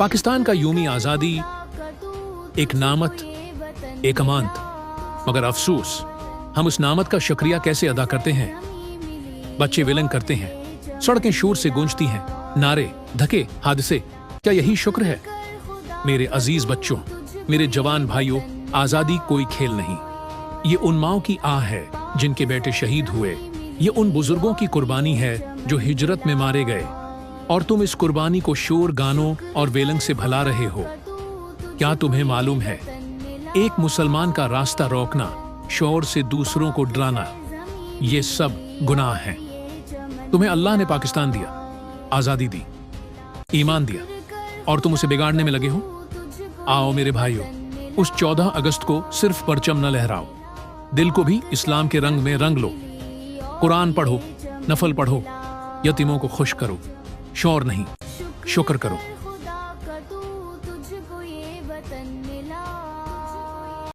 पाकिस्तान का यूमी आज़ादी एक नामत, एक अमानत, मगर अफसोस हम उस नामत का शुक्रिया कैसे अदा करते हैं। बच्चे विलंग करते हैं, सड़कें शोर से गूंजती हैं, नारे, धक्के, हादसे, क्या यही शुक्र है? मेरे अजीज बच्चों, मेरे जवान भाइयों, आज़ादी कोई खेल नहीं। ये उन माओं की आह है जिनके बेटे शहीद हुए, ये उन बुजुर्गों की कुर्बानी है जो हिजरत में मारे गए, और तुम इस कुर्बानी को शोर, गानों और वेलंग से भला रहे हो। क्या तुम्हें मालूम है, एक मुसलमान का रास्ता रोकना, शोर से दूसरों को डराना, ये सब गुनाह हैं। तुम्हें अल्लाह ने पाकिस्तान दिया, आज़ादी दी, ईमान दिया, और तुम उसे बिगाड़ने में लगे हो। आओ मेरे भाइयों, उस 14 अगस्त को सिर्फ परचम न लहराओ, दिल को भी इस्लाम के रंग में रंग लो। कुरान पढ़ो, नफल पढ़ो, यतीमों को खुश करो, शौर नहीं, शुक्र करो।